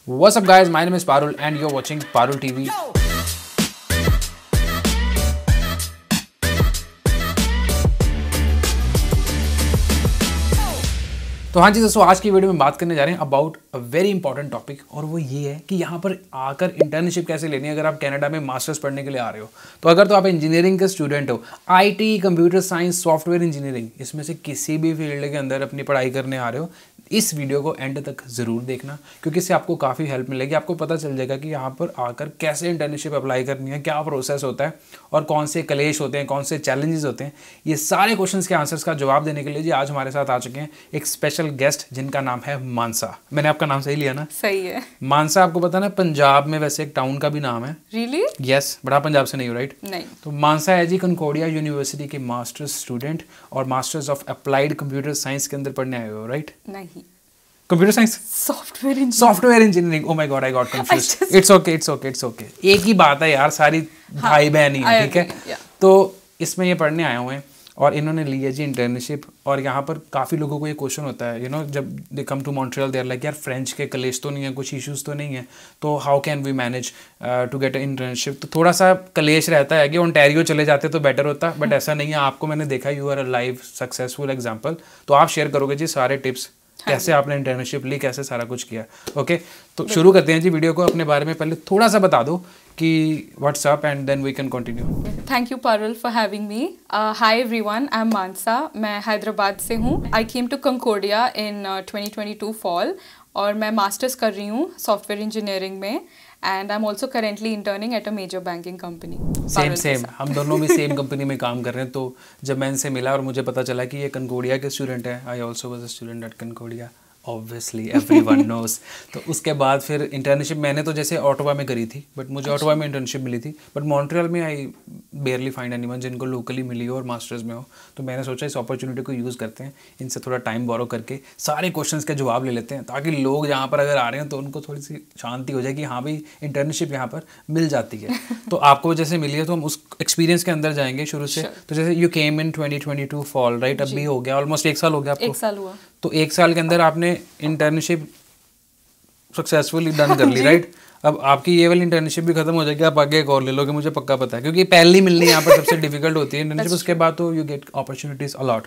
What's up guys, my name is Parul and you're watching Parul TV. तो हाँ जी दोस्तों, आज की वीडियो में बात करने जा रहे हैं about a very important topic, और वो ये है कि यहाँ पर आकर इंटर्नशिप कैसे लेनी है अगर आप कनाडा में मास्टर्स पढ़ने के लिए आ रहे हो। तो अगर तो आप इंजीनियरिंग के स्टूडेंट हो, IT, computer science, software engineering, इसमें से किसी भी फील्ड के अंदर अपनी पढ़ाई करने आ रहे हो, इस वीडियो को एंड तक ज़रूर देखना, क्योंकि इससे आपको काफ़ी हेल्प मिलेगी। आपको पता चल जाएगा कि यहाँ पर आकर कैसे इंटर्नशिप अप्लाई करनी है, क्या प्रोसेस होता है और कौन से क्लेश होते हैं, कौन से चैलेंजेस होते हैं। ये सारे क्वेश्चंस के आंसर्स का जवाब देने के लिए जी आज हमारे साथ आ चुके हैं एक स्पेशल गेस्ट जिनका नाम है मानसा। मैंने आपका नाम सही लिया ना? सही है। मानसा आपको पता ना, पंजाब में वैसे एक टाउन का भी नाम है। रियली? यस, बड़ा पंजाब से नहीं हो, राइट? नहीं। तो मानसा है जी कंकोडिया यूनिवर्सिटी के मास्टर्स स्टूडेंट और masters of applied computer science के अंदर पढ़ने आए हो, राइट? नहीं, computer science, software engineering. Oh my God, I got confused. It's okay. एक ही बात है यार, सारी भाई बहन ही है, ठीक है? तो इसमें ये पढ़ने आए हुए हैं और इन्होंने ली है जी इंटर्नशिप। और यहाँ पर काफ़ी लोगों को ये क्वेश्चन होता है, जब they come to Montreal they are like यार फ्रेंच के कलेश तो नहीं है, कुछ इश्यूज तो नहीं है, तो how can we manage to get internship. तो थोड़ा सा कलेश रहता है कि ओंटारियो चले जाते तो बेटर होता, बट ऐसा नहीं है। आपको मैंने देखा, you are a live successful example. तो आप शेयर करोगे जी सारे टिप्स, कैसे आपने इंटर्नशिप ली, कैसे सारा कुछ किया। ओके, तो शुरू करते हैं जी वीडियो को। अपने बारे में पहले थोड़ा सा बता दो कि WhatsApp and then we can continue. Thank you Parul for having me. Hi everyone, I am Mansa. मैं हैदराबाद से हूँ। आई केम टू कंकोडिया इन 2022 फॉल और मैं मास्टर्स कर रही हूँ सॉफ्टवेयर इंजीनियरिंग में and I am also currently interning at a major banking company. Same हम दोनों भी सेम कंपनी में काम कर रहे हैं। तो जब मैं इनसे मिला और मुझे पता चला कि ये कंकोडिया के स्टूडेंट है, I also was a student at Concordia, obviously everyone knows. तो उसके बाद फिर इंटर्नशिप मैंने तो जैसे ऑटोवा में करी थी, बट मुझे ऑटोवा में इंटर्नशिप मिली थी, बट मॉन्ट्रियल में आई बेयरली फाइंड एनीवन जिनको लोकली मिली हो और मास्टर्स में हो। तो मैंने सोचा इस अपॉर्चुनिटी को यूज़ करते हैं, इनसे थोड़ा टाइम बोरो करके सारे क्वेश्चंस के जवाब ले लेते हैं, ताकि लोग यहाँ पर अगर आ रहे हैं तो उनको थोड़ी सी शांति हो जाए कि हाँ भाई इंटर्नशिप यहाँ पर मिल जाती है। तो आपको जैसे मिली है तो हम उस एक्सपीरियंस के अंदर जाएंगे शुरू से। तो जैसे you came in 2022 fall, right? अब भी हो गया ऑलमोस्ट 1 साल हो गया आपको। 1 साल हुआ। तो 1 साल के अंदर आपने इंटर्नशिप सक्सेसफुली डन कर ली, राइट? अब आपकी ये वाली इंटर्नशिप भी खत्म हो जाएगी, आप आगे एक और ले लोगे, मुझे पक्का पता है, क्योंकि पहली मिलनी यहाँ पर सबसे डिफिकल्ट होती है इंटर्नशिप। उसके बाद तो यू गेट अपॉर्चुनिटीज अलॉट।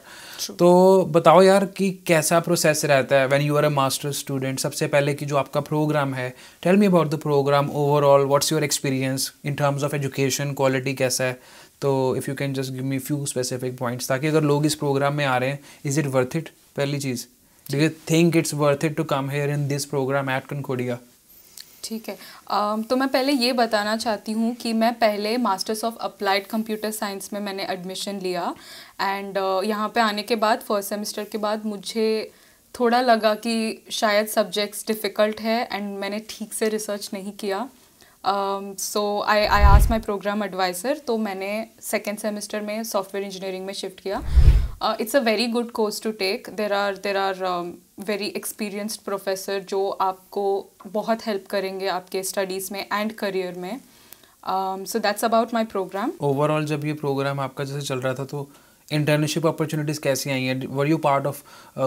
तो बताओ यार कि कैसा प्रोसेस रहता है when you are a master student. सबसे पहले कि जो आपका प्रोग्राम है, tell me about the program overall, what's your experience in terms of education, quality कैसा है। तो if you can just give me few specific points, ताकि अगर लोग इस प्रोग्राम में आ रहे हैं, इज इट वर्थ इट? पहली चीज़, do you think it's worth it to come here in this program at Concordia? ठीक है। तो मैं पहले ये बताना चाहती हूँ कि मैं पहले masters of applied computer science में मैंने एडमिशन लिया एंड यहाँ पे आने के बाद फर्स्ट सेमेस्टर के बाद मुझे थोड़ा लगा कि शायद सब्जेक्ट्स डिफ़िकल्ट है एंड मैंने ठीक से रिसर्च नहीं किया। So I asked my program advisor, तो मैंने सेकेंड सेमेस्टर में सॉफ्टवेयर इंजीनियरिंग में शिफ्ट किया। It's a very good course to take. There are very experienced professor जो आपको बहुत हेल्प करेंगे आपके स्टडीज़ में एंड करियर में। So that's about my program. Overall जब ये प्रोग्राम आपका जैसे चल रहा था तो इंटर्नशिप अपॉर्चुनिटीज़ कैसी आई हैं? Were you part of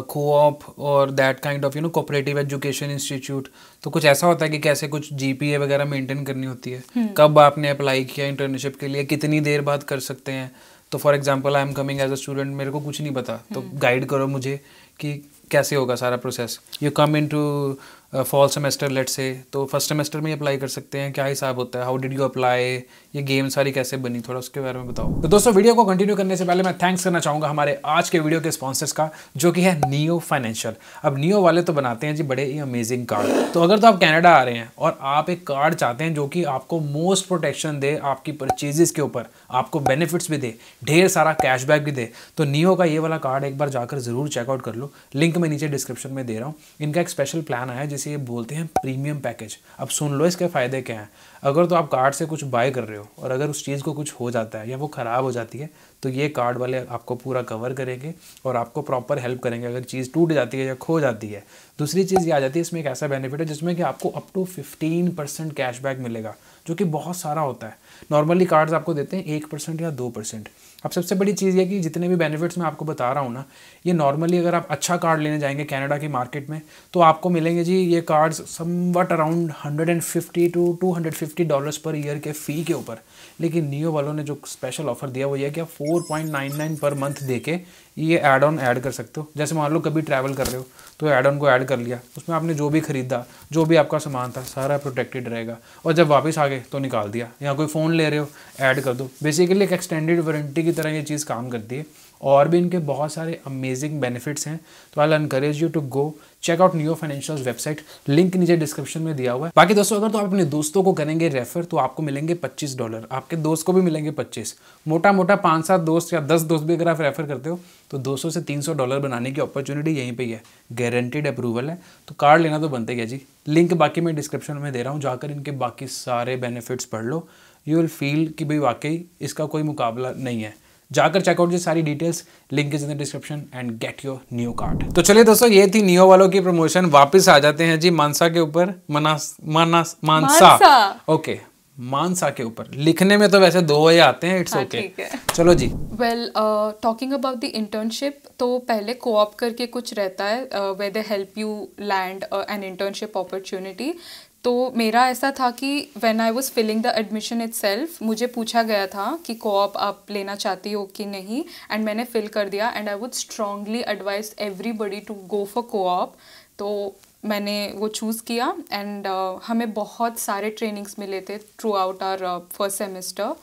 co-op और that kind of cooperative education institute? तो कुछ ऐसा होता है कि कैसे कुछ जीपीए वगैरह मेंटेन करनी होती है? कब आपने अप्लाई किया इंटर्नशिप के लिए, कितनी देर बाद कर सकते हैं? तो for example I am coming as a student, मेरे को कुछ नहीं पता, तो गाइड करो मुझे कि कैसे होगा सारा process. You come into fall semester late से, तो फर्स्ट सेमेस्टर में अप्लाई कर सकते हैं, क्या हिसाब होता है? How did you apply? ये गेम सारी कैसे बनी, थोड़ा उसके बारे में बताओ। तो दोस्तों वीडियो को कंटिन्यू करने से पहले मैं थैंक्स करना चाहूँगा हमारे आज के वीडियो के स्पॉन्सर्स का, जो कि है नियो फाइनेंशियल। अब नियो वाले तो बनाते हैं जी बड़े ही अमेजिंग कार्ड। तो अगर तो आप कनाडा आ रहे हैं और आप एक कार्ड चाहते हैं जो कि आपको मोस्ट प्रोटेक्शन दे आपकी परचेजेस के ऊपर, आपको बेनिफिट्स भी दे, ढेर सारा कैशबैक भी दे, तो नियो का ये वाला कार्ड एक बार जाकर ज़रूर चेकआउट कर लो। लिंक मैं नीचे डिस्क्रिप्शन में दे रहा हूँ। इनका एक स्पेशल प्लान आया जिसे ये बोलते हैं प्रीमियम पैकेज। अब सुन लो इसके फ़ायदे क्या हैं। अगर तो आप कार्ड से कुछ बाय कर रहे हो और अगर उस चीज़ को कुछ हो जाता है या वो ख़राब हो जाती है, तो ये कार्ड वाले आपको पूरा कवर करेंगे और आपको प्रॉपर हेल्प करेंगे अगर चीज़ टूट जाती है या खो जाती है। दूसरी चीज़ ये आ जाती है, इसमें एक ऐसा बेनिफिट है जिसमें कि आपको अप टू 15% कैशबैक मिलेगा, जो कि बहुत सारा होता है। नॉर्मली कार्ड्स आपको देते हैं 1% या 2%, अब सबसे बड़ी चीज़ ये कि जितने भी बेनिफिट्स मैं आपको बता रहा हूँ ना, ये नॉर्मली अगर आप अच्छा कार्ड लेने जाएंगे कनाडा की मार्केट में तो आपको मिलेंगे जी ये cards somewhat around $150 to $250 per year के फ़ी के ऊपर। लेकिन नियो वालों ने जो स्पेशल ऑफर दिया वो ये कि आप 4.99 पर मंथ दे के ये ऐड ऑन ऐड कर सकते हो। जैसे मान लो कभी ट्रैवल कर रहे हो तो ऐड ऑन को ऐड कर लिया, उसमें आपने जो भी खरीदा, जो भी आपका सामान था सारा प्रोटेक्टेड रहेगा, और जब वापस आ गए तो निकाल दिया। या कोई फ़ोन ले रहे हो ऐड कर दो। बेसिकली एक एक्सटेंडेड वारंटी की तरह ये चीज़ काम करती है। और भी इनके बहुत सारे अमेजिंग बेनिफिट्स हैं, तो I encourage you to go check out Neo Financials website, link नीचे डिस्क्रिप्शन में दिया हुआ है। बाकी दोस्तों अगर तो आप अपने दोस्तों को करेंगे रेफर तो आपको मिलेंगे $25, आपके दोस्त को भी मिलेंगे 25। मोटा मोटा 5-7 दोस्त या 10 दोस्त भी अगर आप रेफर करते हो तो $200 से $300 बनाने की अपॉर्चुनिटी यहीं पे ही है, गारंटीड अप्रूवल है। तो कार्ड लेना तो बनते ही है जी। लिंक बाकी मैं डिस्क्रिप्शन में दे रहा हूँ, जाकर इनके बाकी सारे बेनिफिट्स पढ़ लो। यू विल फील कि भाई वाकई इसका कोई मुकाबला नहीं है। जाकर चेकआउट ये सारी details, link is in the description and get your new card. तो चलिए दोस्तों ये थी नियो वालों की प्रमोशन। वापस आ जाते हैं जी मानसा के ऊपर। मानसा ओके, मानसा के ऊपर लिखने में तो वैसे 2 ही आते हैं, इट्स ओके। चलो जी। Well talking about the internship, तो पहले कोऑप करके कुछ रहता है where they help you land an internship opportunity. तो मेरा ऐसा था कि when I was filling the admission itself मुझे पूछा गया था कि कोऑप आप लेना चाहती हो कि नहीं, एंड मैंने फिल कर दिया। And I would strongly advise everybody to go for coop. तो मैंने वो चूज़ किया एंड हमें बहुत सारे ट्रेनिंग्स मिले थे throughout our first semester,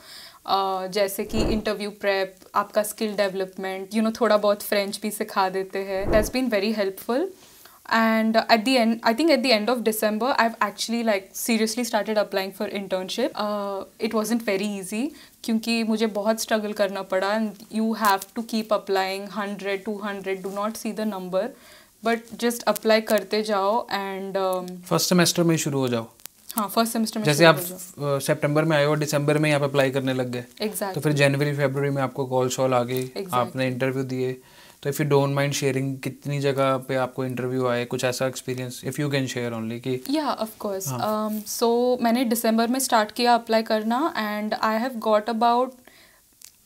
जैसे कि इंटरव्यू प्रेप, आपका स्किल डेवलपमेंट, थोड़ा बहुत फ्रेंच भी सिखा देते हैं। That's been very helpful. And at the end of December, I've actually seriously started applying for internship. It wasn't very easy क्योंकि मुझे बहुत struggle करना पड़ा, and you have to keep applying 100, 200, do not see the number, but just apply करते जाओ and first semester में शुरू हो जाओ। हाँ, फर्स्ट सेमेस्टर में जैसे आप सितंबर में आए हो, दिसंबर में आप अप्लाई करने लग गए। Exactly. तो फिर जनवरी फरवरी में आपको कॉल शॉल आ गई, आपने इंटरव्यू दिए। तो if you don't mind sharing कितनी जगह पे आपको इंटरव्यू आए, कुछ ऐसा experience if you can share only कि। या ऑफ कोर्स। सो मैंने दिसंबर में स्टार्ट किया अप्लाई करना, and I have got about,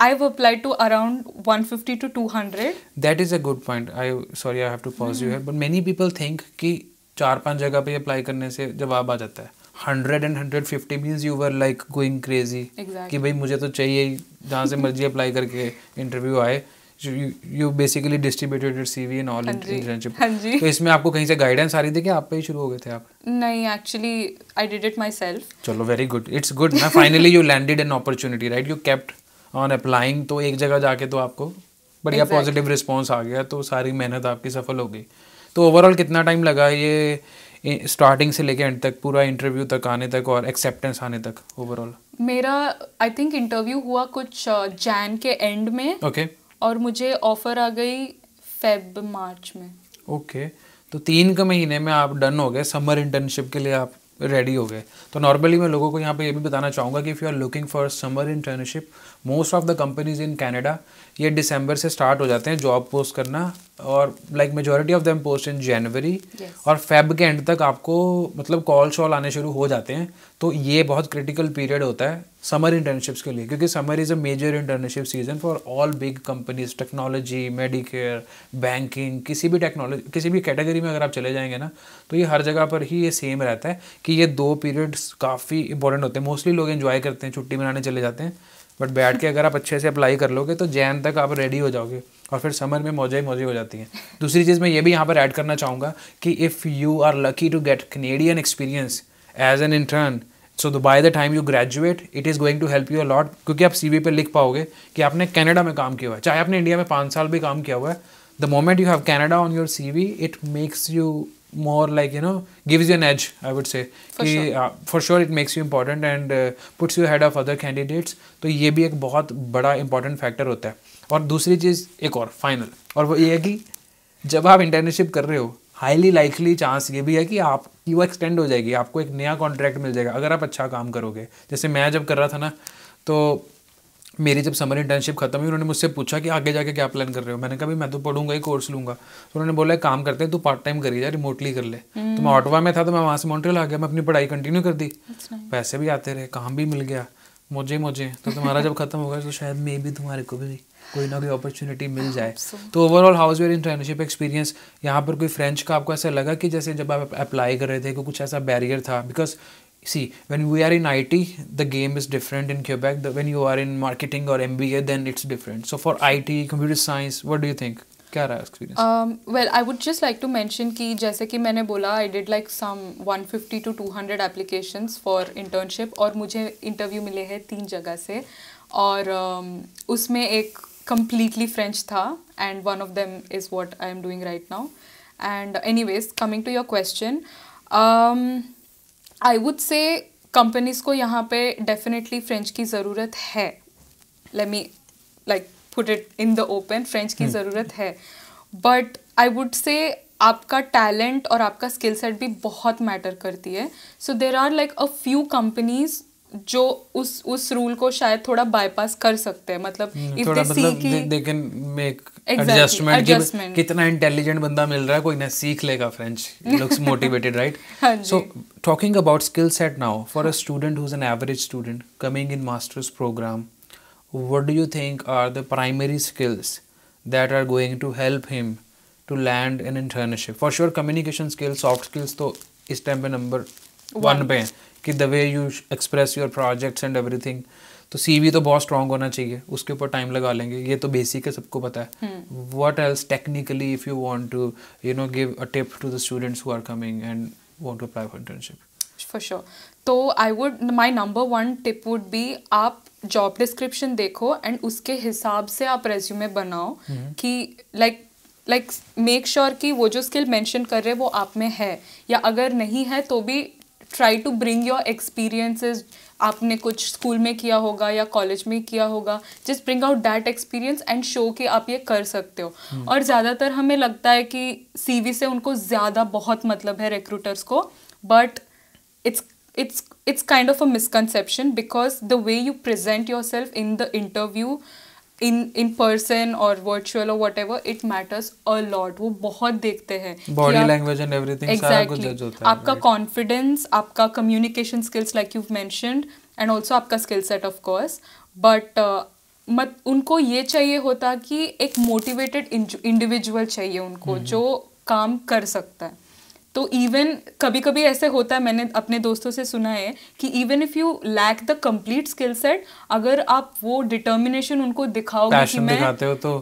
I've applied to around 150 to 200. That is a good point. Sorry, I have to pause you here. But many people think कि 4-5 जगह पे apply करने से जवाब आ जाता है। 100 and 150 means you were like going crazy. Exactly. कि भाई मुझे तो चाहिए ही, जहाँ से मर्जी अप्लाई करके इंटरव्यू आए। You basically distributed your CV and all internship. हाँ जी। तो इसमें आपको कहीं से गाइडेंस आ रही थी कि आप पे ही शुरू हो गए थे आप? नहीं, actually I did it my self. चलो वेरी गुड, इट्स गुड ना। Finally you landed an opportunity, right? You kept on applying. तो एक जगह जाके तो आपको बढ़िया पॉजिटिव रिस्पॉन्स आ गया, तो सारी मेहनत आपकी सफल हो गई। तो ओवरऑल कितना टाइम लगा ये स्टार्टिंग से लेके एंड तक, पूरा इंटरव्यू तक आने तक और एक्सेप्टेंस आने तक ओवरऑल? मेरा आई थिंक इंटरव्यू हुआ कुछ जैन के एंड में। ओके। और मुझे ऑफर आ गई मार्च में। ओके। तो 3 के महीने में आप डन हो गए, समर इंटर्नशिप के लिए आप रेडी हो गए। तो नॉर्मली मैं लोगों को यहाँ पे ये भी बताना चाहूँगा कि if you are looking for summer internship, most of the companies in Canada ये दिसंबर से स्टार्ट हो जाते हैं जॉब पोस्ट करना, और majority of them post in January. और फेब के एंड तक आपको मतलब कॉल शॉल आने शुरू हो जाते हैं। तो ये बहुत क्रिटिकल पीरियड होता है समर इंटर्नशिप्स के लिए, क्योंकि summer is a major internship season for all big companies, technology, medicare, banking, किसी भी कैटेगरी में अगर आप चले जाएंगे ना, तो ये हर जगह पर ही ये सेम रहता है कि ये 2 पीरियड्स काफ़ी इंपॉर्टेंट होते हैं। मोस्टली लोग एंजॉय करते हैं, छुट्टी मनाने चले जाते हैं, बट बैठ के अगर आप अच्छे से अप्लाई कर लोगे तो जैन तक आप रेडी हो जाओगे, और फिर समर में मौजें हो जाती हैं। दूसरी चीज़ मैं ये भी यहाँ पर ऐड करना चाहूँगा कि if you are lucky to get Canadian experience as an intern, so by the time you graduate it is going to help you a lot, क्योंकि आप CV पे लिख पाओगे कि आपने कनाडा में काम किया हुआ है, चाहे आपने इंडिया में 5 साल भी काम किया हुआ है। The moment you have Canada on your CV, it makes you more like gives you an edge, I would say. For sure it makes you important and puts you ahead of other candidates. तो ये भी एक बहुत बड़ा important factor होता है। और दूसरी चीज़ एक और फाइनल, और वो ये है कि जब आप इंटर्नशिप कर रहे हो, हाईली लाइकली चांस ये भी है कि आपकी वो एक्सटेंड हो जाएगी, आपको एक नया कॉन्ट्रैक्ट मिल जाएगा अगर आप अच्छा काम करोगे। जैसे मैं जब कर रहा था ना, तो मेरी जब समर इंटर्नशिप खत्म हुई, उन्होंने मुझसे पूछा कि आगे जाके क्या प्लान कर रहे हो। मैंने कहा भाई मैं तो पढ़ूंगा ही, कोर्स लूंगा। तो उन्होंने बोला एक काम करते हैं, तू पार्ट टाइम करी जा, रिमोटली कर ले। तो मैं ऑटवा में था, तो मैं वहाँ से मॉन्ट्रियल आ गया, मैं अपनी पढ़ाई कंटिन्यू कर दी, पैसे भी आते रहे, काम भी मिल गया। मुझे तो तुम्हारा जब खत्म होगा तो शायद मे भी तुम्हारे को भी कोई ना कोई अपॉर्चुनिटी मिल जाए। so. तो overall house your internship experience? यहाँ पर कोई फ्रेंच का आपको ऐसा लगा कि जैसे जब आप अप्लाई कर रहे थे कि कुछ ऐसा बैरियर था? Because see, when we are in IT, the game is different in Quebec. When you are in marketing or MBA, then it's different. So for IT, computer science, what do you think? क्या रहा experience? Well, I would just like to mention कि जैसे कि मैंने बोला I did like some 150 to 200 applications for internship और मुझे interview मिले हैं 3 जगह से और उसमें एक completely French था and one of them is what I am doing right now. And anyways, coming to your question, I would say companies को यहाँ पे definitely French की ज़रूरत है. Let me like put it in the open, French की ज़रूरत है. But I would say आपका talent और आपका skill set भी बहुत matter करती है. So there are like a few companies जो उस रूल को शायद थोड़ा बाईपास कर सकते हैं, मतलब if थोड़ा they see मतलब कि they can make Exactly, adjustment कि कितना इंटेलिजेंट बंदा मिल रहा है, कोई ना सीख लेगा फ्रेंच, looks motivated, right? हाँ जी. So talking about skill set now, for a student who's an average student coming in master's program, what do you think are the primary skills that are going to help him to land an internship? For sure communication skills, soft skills तो इस time पे number 1 पे हैं कि the way you express your projects and everything. तो CV तो बहुत strong होना चाहिए, उसके ऊपर टाइम लगा लेंगे, ये तो बेसिक है, सबको पता है. What else technically if you want to give a tip to the students who are coming and want to apply for internship? For sure. तो my number 1 tip would be आप job description देखो and उसके हिसाब से आप resume बनाओ कि like make sure कि वो जो skill mention कर रहे हैं वो आप में है, या अगर नहीं है तो भी try to bring your experiences. आपने कुछ स्कूल में किया होगा या कॉलेज में किया होगा, just bring out that experience and show कि आप ये कर सकते हो. और ज़्यादातर हमें लगता है कि CV से उनको ज़्यादा बहुत मतलब है recruiters को, but it's kind of a misconception because the way you present yourself in the interview in person or virtual or whatever, it matters a lot. वो बहुत देखते हैं body language and everything, सारा कुछ जज होता है. आपका confidence, आपका communication skills like you've mentioned, and also आपका skill set of course, but उनको ये चाहिए होता कि एक motivated individual चाहिए उनको जो काम कर सकता है. तो इवन कभी कभी ऐसे होता है, मैंने अपने दोस्तों से सुना है कि even if you lack the complete skill set, अगर आप वो डिटर्मिनेशन उनको दिखाओगे कि मैं दिखाते हो तो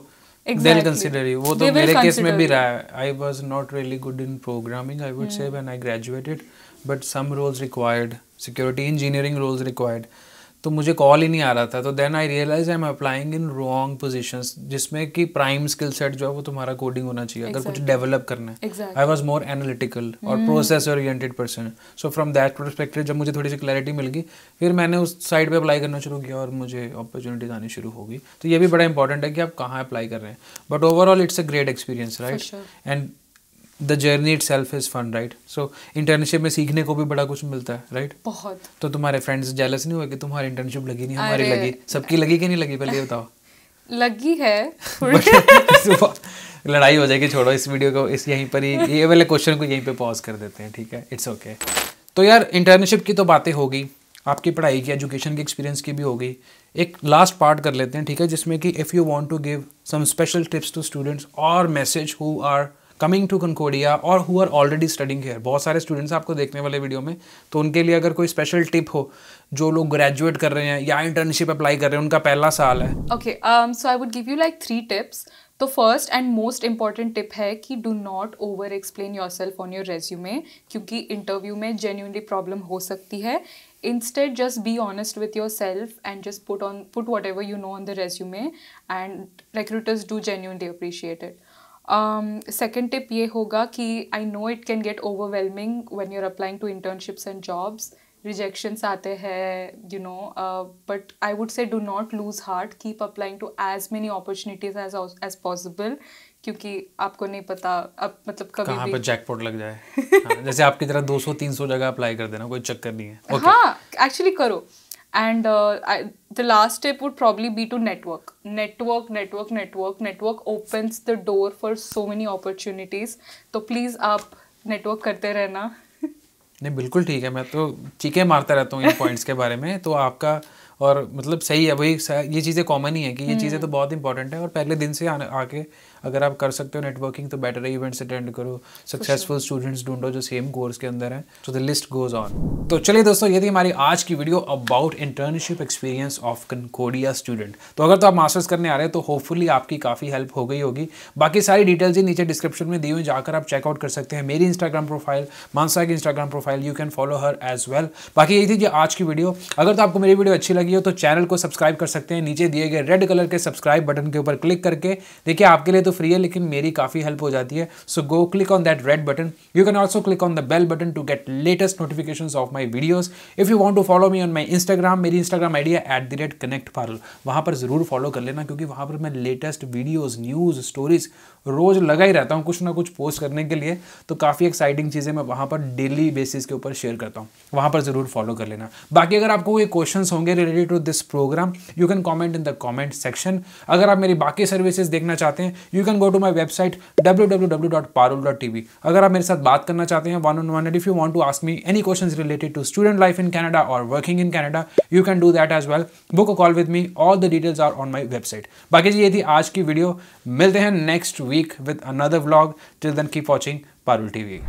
they'll consider you. वो तो मेरे केस में भी रहा है. I was not really good in programming, I would say, when I graduated, but some roles required, security engineering roles required. तो मुझे कॉल ही नहीं आ रहा था. तो then I realize I am applying in wrong positions, जिसमें कि prime skill set जो है वो तुम्हारा कोडिंग होना चाहिए अगर कुछ डेवलप करना है. आई वाज मोर एनालिटिकल और process oriented person. So from that perspective जब मुझे थोड़ी सी क्लैरिटी मिल गई, फिर मैंने उस साइड पे अप्लाई करना शुरू किया और मुझे अपॉर्चुनिटीज आनी शुरू हो गई. तो ये भी बड़ा इंपॉर्टेंट है कि आप कहाँ अप्लाई कर रहे हैं. But overall it's a great experience, right? And the journey itself is fun, right? So internship में सीखने को भी बड़ा कुछ मिलता है, राइट? बहुत. तो तुम्हारे फ्रेंड्स जेलस नहीं हुए कि तुम्हारी इंटर्नशिप लगी नहीं, हमारी लगी? सबकी लगी कि नहीं लगी, पहले बताओ. लगी है. लड़ाई हो जाएगी, छोड़ो इस वीडियो को, इस यहीं पर ही ये वाले क्वेश्चन को यहीं पे पॉज कर देते हैं, ठीक है? It's okay. तो यार इंटर्नशिप की तो बातें हो गई, आपकी पढ़ाई की, एजुकेशन की, एक्सपीरियंस की भी हो गई. एक लास्ट पार्ट कर लेते हैं, ठीक है, जिसमें कि if you want to give some special tips to students और message who are coming to Concordia और who are already studying here. बहुत सारे स्टूडेंट्स आपको देखने वाले वीडियो में, तो उनके लिए अगर कोई स्पेशल टिप हो, जो लोग ग्रेजुएट कर रहे हैं या इंटर्नशिप अप्लाई कर रहे हैं, उनका पहला साल है. Okay, so I would give you like 3 tips. तो first and most important tip है कि do not over explain yourself on your resume, क्योंकि इंटरव्यू में जेन्युइनली प्रॉब्लम हो सकती है. Instead, just be honest with yourself and just put whatever you know on the resume, and recruiters do genuinely appreciate it. Second tip ये होगा कि I know it can get overwhelming when you're applying to internships and jobs. Rejections आते हैं, but I would say do not lose heart. Keep applying to as many opportunities as possible, क्योंकि आपको नहीं पता अब मतलब कभी कहाँ भी पे जैकपॉट लग जाए. हाँ, जैसे आपकी तरह 200-300 जगह अप्लाई कर देना, कोई चक्कर नहीं है. Okay. हाँ, एक्चुअली करो. And the last tip would probably be to network. Network opens the door for so many opportunities. तो प्लीज़ आप नेटवर्क करते रहना. नहीं, बिल्कुल ठीक है. मैं तो चीखें मारता रहता हूँ इन पॉइंट्स के बारे में. तो आपका और मतलब सही है वही, ये चीज़ें कॉमन ही है कि ये चीज़ें तो बहुत इंपॉर्टेंट है, और पहले दिन से आके अगर आप कर सकते हो नेटवर्किंग तो बेटर है, इवेंट्स अटेंड करो, सक्सेसफुल स्टूडेंट्स ढूंढो जो सेम कोर्स के अंदर हैं, so the list goes on. तो चलिए दोस्तों, ये थी हमारी आज की video about internship experience of Concordia student. तो अगर तो आप मास्टर्स करने आ रहे हैं तो होपफुली आपकी काफ़ी हेल्प हो गई होगी। बाकी सारी डिटेल्स ही नीचे डिस्क्रिप्शन में दी हुई, जाकर आप चेकआउट कर सकते हैं मेरी इंस्टाग्राम प्रोफाइल, मानसा की Instagram profile, you can follow her as well. बाकी यही थी जी आज की वीडियो। अगर तो आपको मेरी वीडियो अच्छी लगी हो तो चैनल को सब्सक्राइब कर सकते हैं, नीचे दिए गए रेड कलर के सब्सक्राइब बटन के ऊपर क्लिक करके। देखिए आपके लिए तो फ्री है लेकिन मेरी काफ़ी हेल्प हो जाती है, so go click on that red button. You can also click on the bell button to get latest notifications of my videos. If you want to follow me on my Instagram, मेरी Instagram ID है @connectparul, वहाँ पर ज़रूर follow कर लेना, क्योंकि वहाँ पर मैं लेटेस्ट वीडियोज़, न्यूज़, स्टोरीज़ रोज़ लगा ही रहता हूँ कुछ ना कुछ पोस्ट करने के लिए। तो काफ़ी एक्साइटिंग चीज़ें मैं वहाँ पर डेली बेसिस के ऊपर शेयर करता हूँ, वहाँ पर ज़रूर फॉलो कर लेना। बाकी अगर आपको कोई क्वेश्चंस होंगे related to this program, you can comment in the comment section. अगर आप मेरी बाकी सर्विसेज देखना चाहते हैं, you can go to my website www.parul.tv। अगर आप मेरे साथ बात करना चाहते हैं one-on-one, and if you want to ask me any questions related to student life in Canada or working in Canada, you can do that as well. Book a call with me, all the details are on my website. बाकी जी ये थी आज की video, मिलते हैं next week with another vlog. Till then keep watching Parul TV.